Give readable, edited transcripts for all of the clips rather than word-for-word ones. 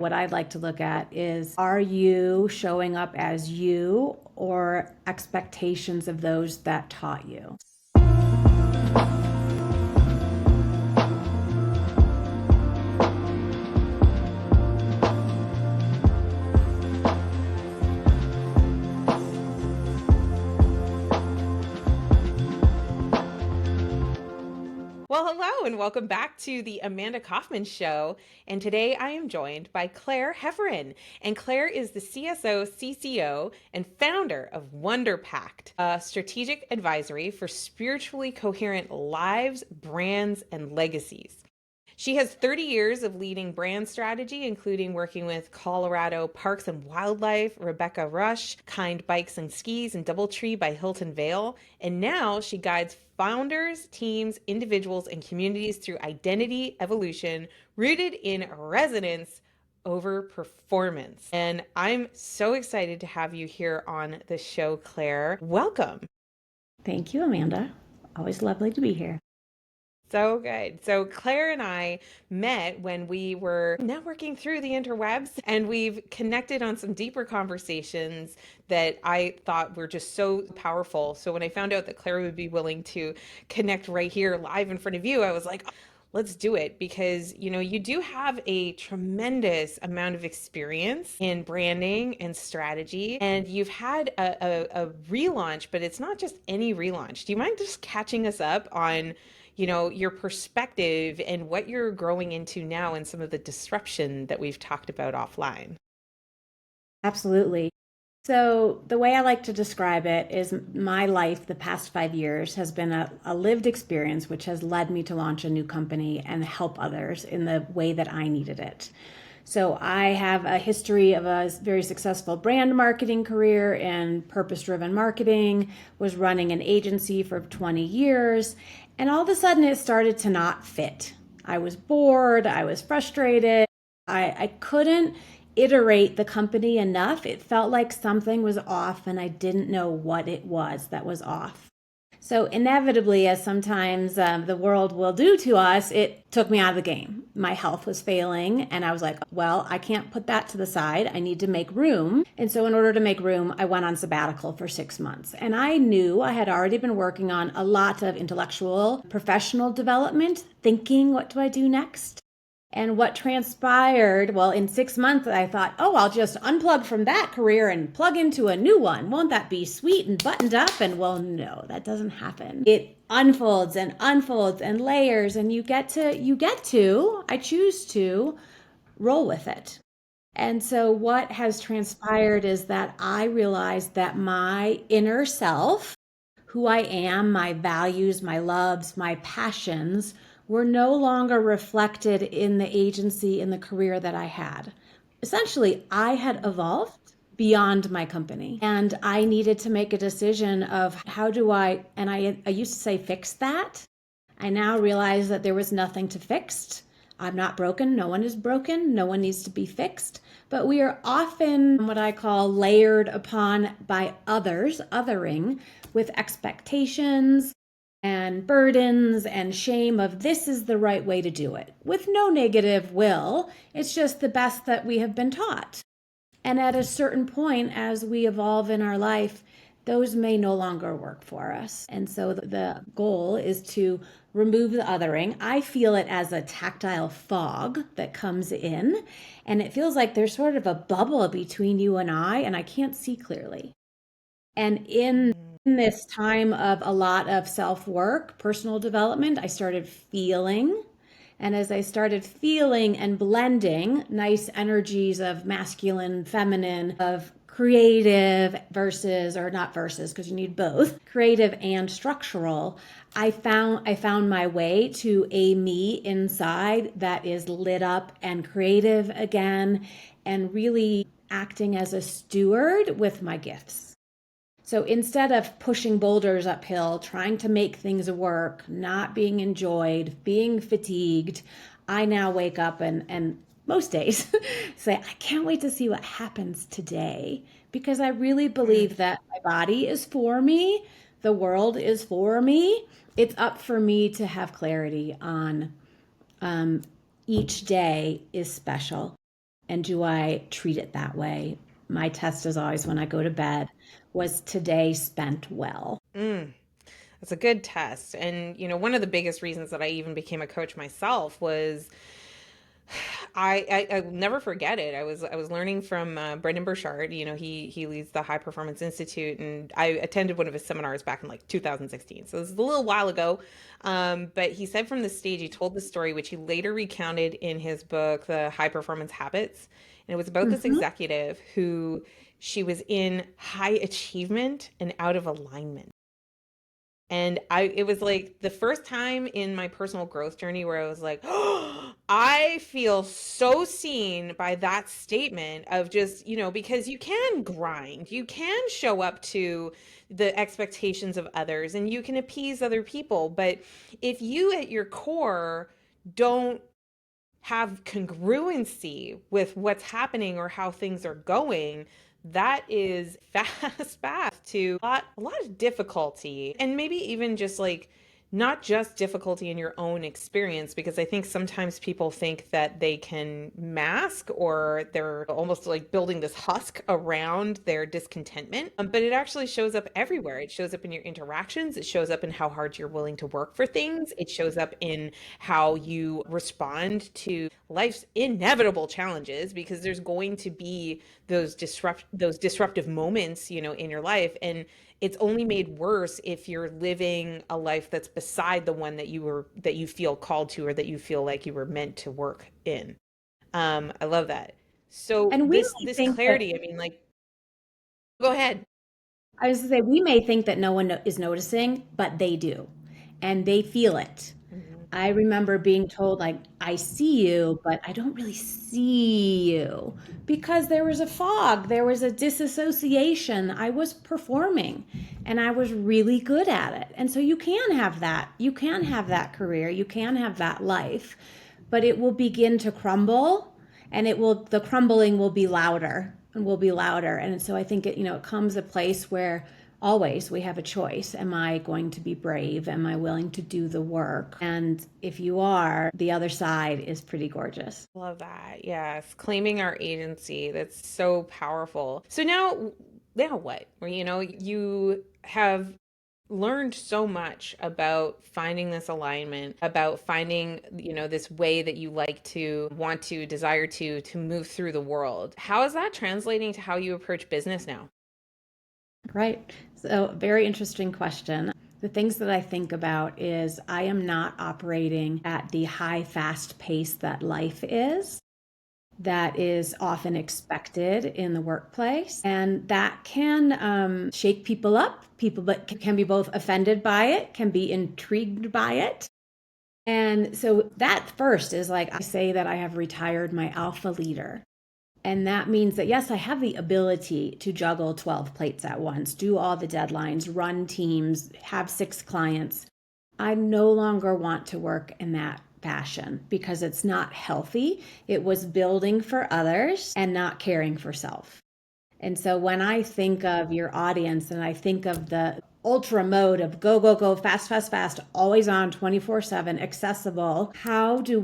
What I'd like to look at is, are you showing up as you or expectations of those that taught you? Well, hello and welcome back to the Amanda Kaufman Show. And today I am joined by Clare Hefferren. And Clare is the CSO, CCO, and founder of Wonder Pact, a strategic advisory for spiritually coherent lives, brands, and legacies. She has 30 years of leading brand strategy, including working with Colorado Parks and Wildlife, Rebecca Rush, Kind Bikes and Skis, and Doubletree by Hilton Vale. And now she guides founders, teams, individuals, and communities through identity evolution rooted in resonance over performance. And I'm so excited to have you here on the show, Clare. Welcome. Thank you, Amanda. Always lovely to be here. So good. So Claire and I met when we were networking through the interwebs, and we've connected on some deeper conversations that I thought were just so powerful. So when I found out that Claire would be willing to connect right here live in front of you, I was like, let's do it because you do have a tremendous amount of experience in branding and strategy, and you've had a relaunch, but it's not just any relaunch. Do you mind just catching us up on your perspective and what you're growing into now and some of the disruption that we've talked about offline? Absolutely. So, the way I like to describe it is my life the past 5 years has been a lived experience, which has led me to launch a new company and help others in the way that I needed it. So, I have a history of a very successful brand marketing career in purpose driven marketing, was running an agency for 20 years, and all of a sudden it started to not fit. I was bored, I was frustrated, I couldn't iterate the company enough. It felt like something was off and I didn't know what it was that was off. So, inevitably, as sometimes the world will do to us, it took me out of the game. My health was failing, and I was like, well, I can't put that to the side. I need to make room. And so, in order to make room, I went on sabbatical for 6 months. And I knew I had already been working on a lot of intellectual, professional development, thinking, what do I do next? And what transpired, well, in 6 months, I thought, oh, I'll just unplug from that career and plug into a new one. Won't that be sweet and buttoned up? And well, no, that doesn't happen. It unfolds and layers, and I choose to roll with it. And so what has transpired is that I realized that my inner self, who I am, my values, my loves, my passions, were no longer reflected in the agency, in the career that I had. Essentially, I had evolved beyond my company, and I needed to make a decision of how do and I used to say fix that. I now realize that there was nothing to fix. I'm not broken. No one is broken. No one needs to be fixed. But we are often what I call layered upon by others, othering, with expectations and burdens and shame of this is the right way to do it, with no negative will. It's just the best that we have been taught. And at a certain point, as we evolve in our life, those may no longer work for us. And so the goal is to remove the othering. I feel it as a tactile fog that comes in, and it feels like there's sort of a bubble between you and I can't see clearly. And in this time of a lot of self work, personal development, I started feeling. And as I started feeling and blending nice energies of masculine, feminine, of creative versus, or not versus, because you need both, creative and structural, I found my way to a me inside that is lit up and creative again, and really acting as a steward with my gifts. So instead of pushing boulders uphill, trying to make things work, not being enjoyed, being fatigued, I now wake up and most days say, I can't wait to see what happens today, because I really believe that my body is for me, the world is for me. It's up for me to have clarity on each day is special. And do I treat it that way? My test is always when I go to bed, was today spent well? Mm. That's a good test. And, one of the biggest reasons that I even became a coach myself was I'll never forget it. I was learning from Brendan Burchard. He leads the High Performance Institute, and I attended one of his seminars back in like 2016. So this is a little while ago. But he said from the stage, he told the story, which he later recounted in his book, The High Performance Habits. And it was about this Mm-hmm. executive who she was in high achievement and out of alignment. And it was like the first time in my personal growth journey where I was like, oh, I feel so seen by that statement of just, because you can grind, you can show up to the expectations of others and you can appease other people. But if you at your core don't have congruency with what's happening or how things are going, that is fast path to a lot of difficulty, and maybe even just like not just difficulty in your own experience, because I think sometimes people think that they can mask, or they're almost like building this husk around their discontentment. But it actually shows up everywhere. It shows up in your interactions. It shows up in how hard you're willing to work for things. It shows up in how you respond to life's inevitable challenges, because there's going to be those disruptive moments, in your life. And it's only made worse if you're living a life that's beside the one that you feel called to, or that you feel like you were meant to work in. I love that. So And we may this think that, clarity, I mean, like, go ahead. I was to say, we may think that no one is noticing, but they do. And they feel it. Mhm. I remember being told, like, I see you, but I don't really see you because there was a fog, there was a disassociation. I was performing and I was really good at it. And so you can have that. You can have that career, you can have that life, but it will begin to crumble, and the crumbling will be louder and will be louder. And so I think it comes a place where always we have a choice. Am I going to be brave? Am I willing to do the work? And if you are, the other side is pretty gorgeous. Love that. Yes. Claiming our agency. That's so powerful. So now what? Where, you have learned so much about finding this alignment, about finding, this way that you like to want to desire to move through the world. How is that translating to how you approach business now? Right. So, very interesting question. The things that I think about is I am not operating at the high, fast pace that life is. That is often expected in the workplace. And that can shake people up. People but can be both offended by it, can be intrigued by it. And so that first is like I say that I have retired my alpha leader. And that means that, yes, I have the ability to juggle 12 plates at once, do all the deadlines, run teams, have 6 clients. I no longer want to work in that fashion because it's not healthy. It was building for others and not caring for self. And so when I think of your audience and I think of the ultra mode of go, go, go, fast, fast, fast, always on 24/7, accessible, how do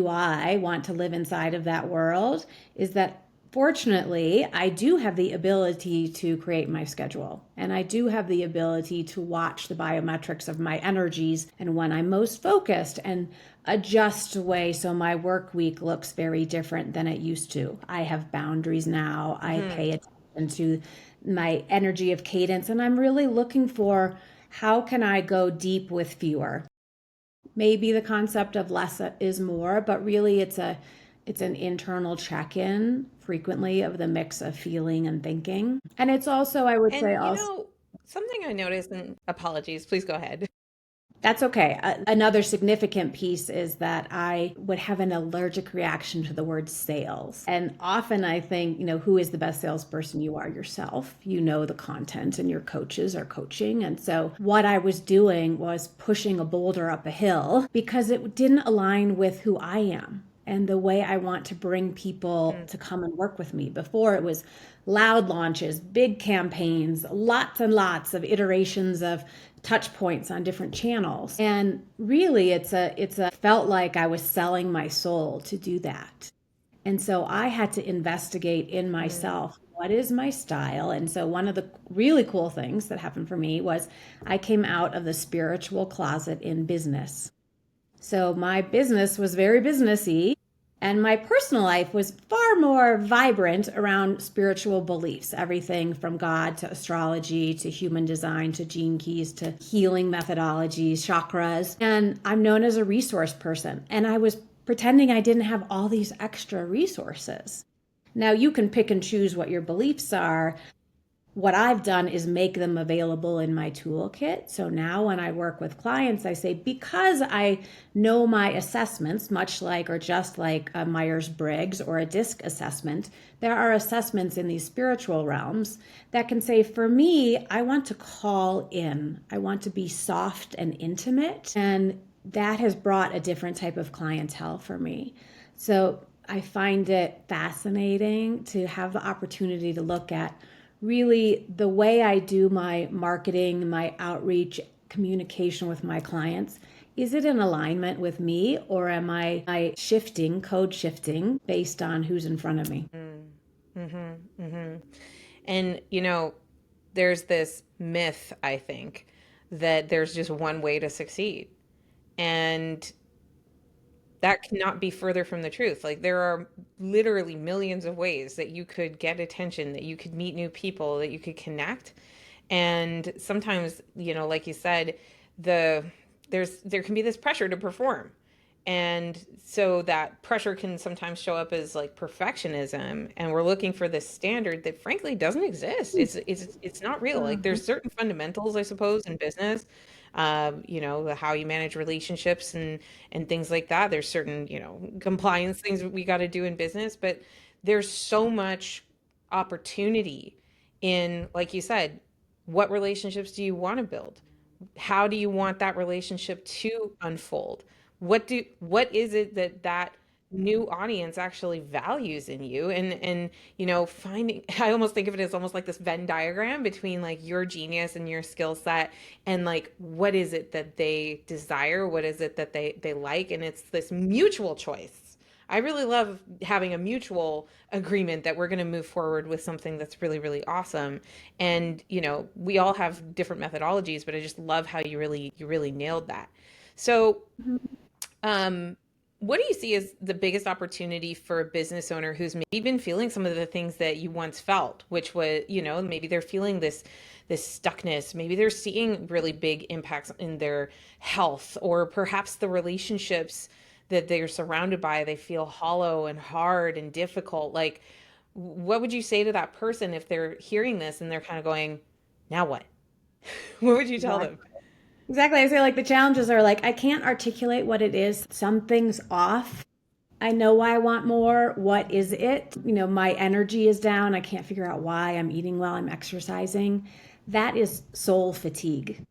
I want to live inside of that world? Is that fortunately, I do have the ability to create my schedule, and I do have the ability to watch the biometrics of my energies and when I'm most focused, and adjust away so my work week looks very different than it used to. I have boundaries now. I Hmm. pay attention to my energy of cadence, and I'm really looking for how can I go deep with fewer. Maybe the concept of less is more, but really it's an internal check-in frequently of the mix of feeling and thinking. And it's also, I would say, And also, something I noticed, and apologies, please go ahead. that's okay. Another significant piece is that I would have an allergic reaction to the word sales. And often I think, who is the best salesperson? You are yourself. You know the content, and your coaches are coaching. And so what I was doing was pushing a boulder up a hill because it didn't align with who I am and the way I want to bring people Hmm. to come and work with me. Before it was loud launches, big campaigns, lots and lots of iterations of touch points on different channels. And really it's a felt like I was selling my soul to do that. And so I had to investigate in Mm, myself, what is my style? And so one of the really cool things that happened for me was I came out of the spiritual closet in business. So my business was very businessy, and my personal life was far more vibrant around spiritual beliefs, everything from God to astrology to human design to gene keys to healing methodologies, chakras. And I'm known as a resource person. And I was pretending I didn't have all these extra resources. Now, you can pick and choose what your beliefs are. What I've done is make them available in my toolkit. So now when I work with clients, I say, because I know my assessments, much like or just like a Myers Briggs or a DISC assessment, there are assessments in these spiritual realms that can say, for me, I want to call in, I want to be soft and intimate. And that has brought a different type of clientele for me. So I find it fascinating to have the opportunity to look at really the way I do my marketing, my outreach, communication with my clients. Is it in alignment with me, or am I shifting, code shifting based on who's in front of me? mm, mm-hmm, mm-hmm. And, there's this myth, I think, that there's just one way to succeed. And that cannot be further from the truth. Like, there are literally millions of ways that you could get attention, that you could meet new people, that you could connect. And sometimes, like you said, the there can be this pressure to perform. And so that pressure can sometimes show up as like perfectionism, and we're looking for this standard that frankly doesn't exist. It's not real. Like, Mhm. there's certain fundamentals, I suppose, in business, how you manage relationships and things like that. There's certain, compliance things that we got to do in business, but there's so much opportunity in, like you said, what relationships do you want to build? How do you want that relationship to unfold? What is it that new audience actually values in you? And finding I almost think of it as almost like this Venn diagram between like your genius and your skill set, and like what is it that they desire, what is it that they like, and it's this mutual choice. I really love having a mutual agreement that we're going to move forward with something that's really, really awesome. And, we all have different methodologies, but I just love how you really nailed that. So, um, what do you see as the biggest opportunity for a business owner who's maybe been feeling some of the things that you once felt, which was, maybe they're feeling this stuckness, maybe they're seeing really big impacts in their health, or perhaps the relationships that they're surrounded by, they feel hollow and hard and difficult. Like, what would you say to that person if they're hearing this and they're kind of going, now what? What would you tell them? Exactly. Exactly. I say like the challenges are like I can't articulate what it is. Something's off. I know why I want more. What is it? My energy is down. I can't figure out why. I'm eating well, I'm exercising. That is soul fatigue.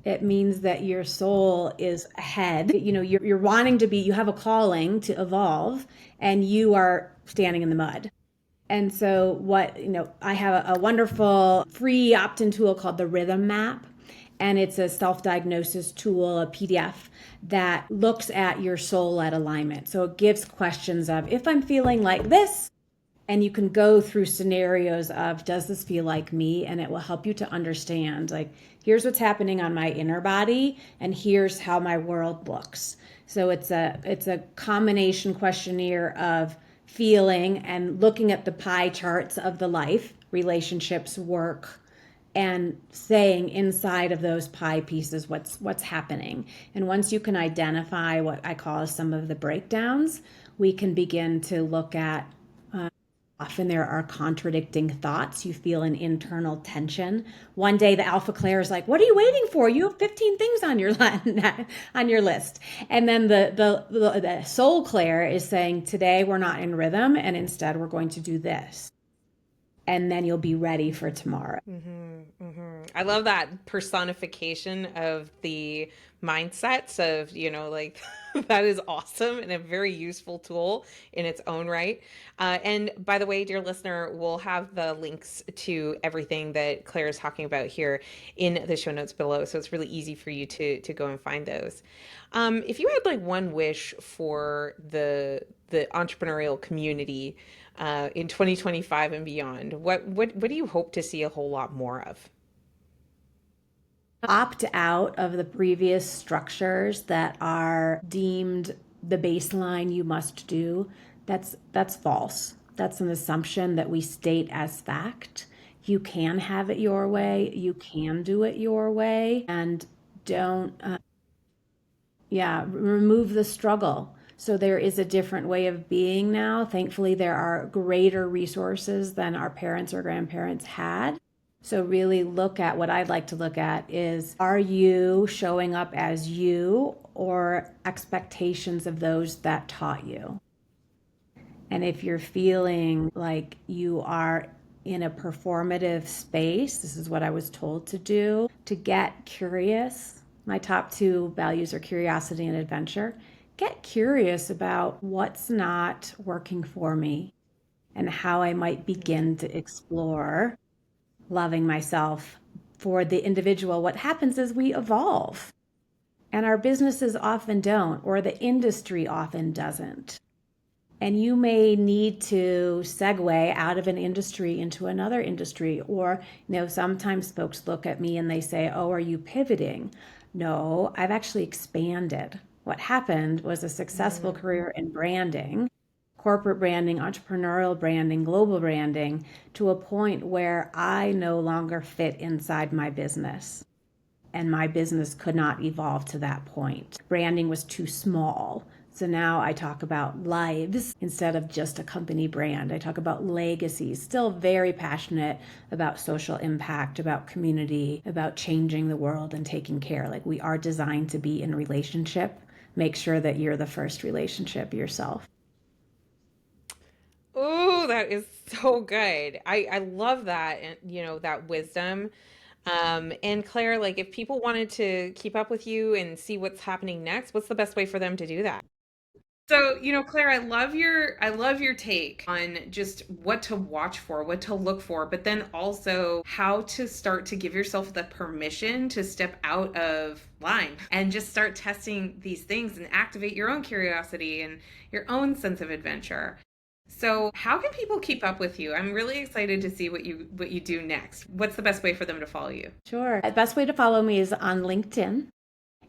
It means that your soul is ahead. You're wanting to be, you have a calling to evolve, and you are standing in the mud. And so, I have a wonderful free opt in tool called the Rhythm Map. And it's a self diagnosis tool, a PDF that looks at your soul at alignment. So it gives questions of if I'm feeling like this, and you can go through scenarios of does this feel like me, and it will help you to understand like here's what's happening on my inner body and here's how my world looks. So it's a combination questionnaire of feeling and looking at the pie charts of the life, relationships, work, and saying inside of those pie pieces what's happening. And once you can identify what I call some of the breakdowns, we can begin to look at often there are contradicting thoughts. You feel an internal tension. One day, the Alpha Claire is like, "What are you waiting for? You have 15 things on your on your list." And then the Soul Claire is saying, "Today we're not in rhythm, and instead we're going to do this." And then you'll be ready for tomorrow. I love that personification of the mindsets of, like, that is awesome and a very useful tool in its own right. And by the way, dear listener, we'll have the links to everything that Claire is talking about here in the show notes below. So it's really easy for you to go and find those. If you had like one wish for the entrepreneurial community in 2025 and beyond? What do you hope to see a whole lot more of? Opt out of the previous structures that are deemed the baseline you must do. That's false. That's an assumption that we state as fact. You can have it your way. You can do it your way, and don't yeah, remove the struggle. So there is a different way of being now. Thankfully, there are greater resources than our parents or grandparents had. So really look at what I'd like to look at is, are you showing up as you or expectations of those that taught you? And if you're feeling like you are in a performative space, this is what I was told to do, to get curious. My top two values are curiosity and adventure. Get curious about what's not working for me and how I might begin to explore loving myself. For the individual, what happens is we evolve, and our businesses often don't, or the industry often doesn't. And you may need to segue out of an industry into another industry. Or, sometimes folks look at me and they say, "Oh, are you pivoting?" No, I've actually expanded. What happened was a successful Mm. career in branding, corporate branding, entrepreneurial branding, global branding, to a point where I no longer fit inside my business. And my business could not evolve to that point. Branding was too small. So now I talk about lives instead of just a company brand. I talk about legacies, still very passionate about social impact, about community, about changing the world and taking care. Like, we are designed to be in relationship. Make sure that you're the first relationship yourself. Oh, that is so good. I love that, and that wisdom. And Claire, like if people wanted to keep up with you and see what's happening next, what's the best way for them to do that? So, Claire, I love your take on just what to watch for, what to look for, but then also how to start to give yourself the permission to step out of line and just start testing these things and activate your own curiosity and your own sense of adventure. So, how can people keep up with you? I'm really excited to see what you do next. What's the best way for them to follow you? Sure. The best way to follow me is on LinkedIn.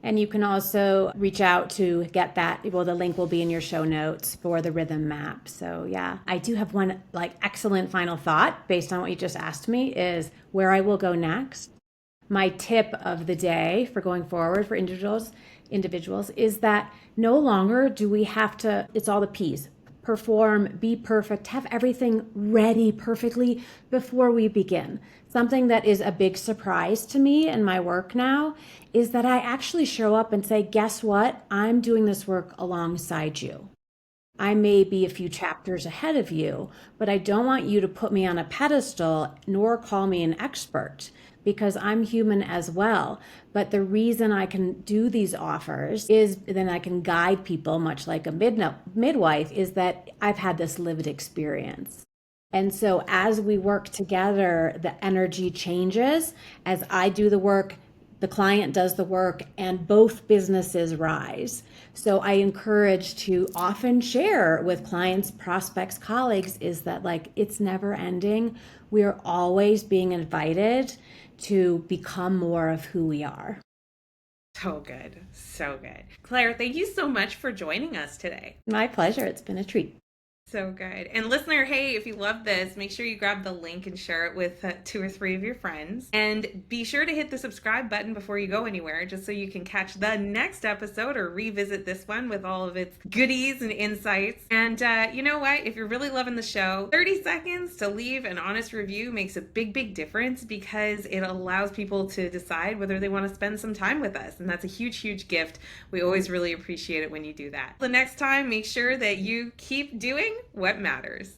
And you can also reach out to get that. Well, the link will be in your show notes for the rhythm map. So yeah, I do have one excellent final thought based on what you just asked me is where I will go next. My tip of the day for going forward for individuals is that no longer do we have to, it's all the P's. Perform, be perfect, have everything ready perfectly before we begin. Something that is a big surprise to me in my work now is that I actually show up and say, guess what? I'm doing this work alongside you. I may be a few chapters ahead of you, but I don't want you to put me on a pedestal nor call me an expert because I'm human as well. But the reason I can do these offers is then I can guide people, much like a midwife, is that I've had this lived experience. And so as we work together, the energy changes. As I do the work, the client does the work, and both businesses rise. So I encourage to often share with clients, prospects, colleagues is that it's never ending. We are always being invited to become more of who we are. So good. So good. Claire, thank you so much for joining us today. My pleasure. It's been a treat. So good. And listener, hey, if you love this, make sure you grab the link and share it with two or three of your friends. And be sure to hit the subscribe button before you go anywhere, just so you can catch the next episode or revisit this one with all of its goodies and insights. And you know what? If you're really loving the show, 30 seconds to leave an honest review makes a big, big difference because it allows people to decide whether they want to spend some time with us. And that's a huge, huge gift. We always really appreciate it when you do that. The next time, make sure that you keep doing what matters.